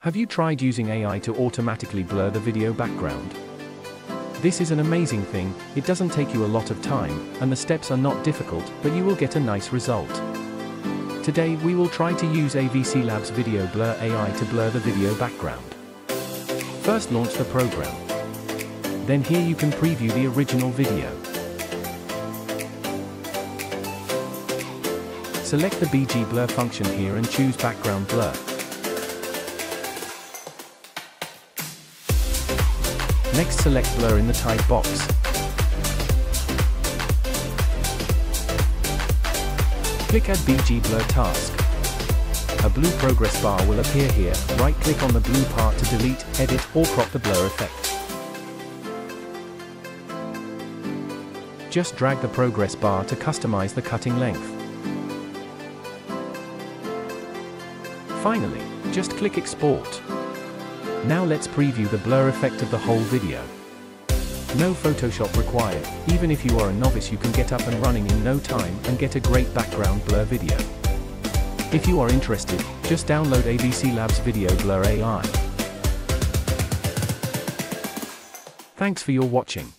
Have you tried using AI to automatically blur the video background? This is an amazing thing. It doesn't take you a lot of time, and the steps are not difficult, but you will get a nice result. Today we will try to use AVCLabs Video Blur AI to blur the video background. First, launch the program. Then here you can preview the original video. Select the BG Blur function here and choose Background Blur. Next, select Blur in the type box. Click Add BG Blur Task. A blue progress bar will appear here. Right-click on the blue part to delete, edit, or crop the blur effect. Just drag the progress bar to customize the cutting length. Finally, just click Export. Now let's preview the blur effect of the whole video. No Photoshop required. Even if you are a novice, you can get up and running in no time and get a great background blur video. If you are interested, just download AVCLabs Video Blur AI. Thanks for your watching.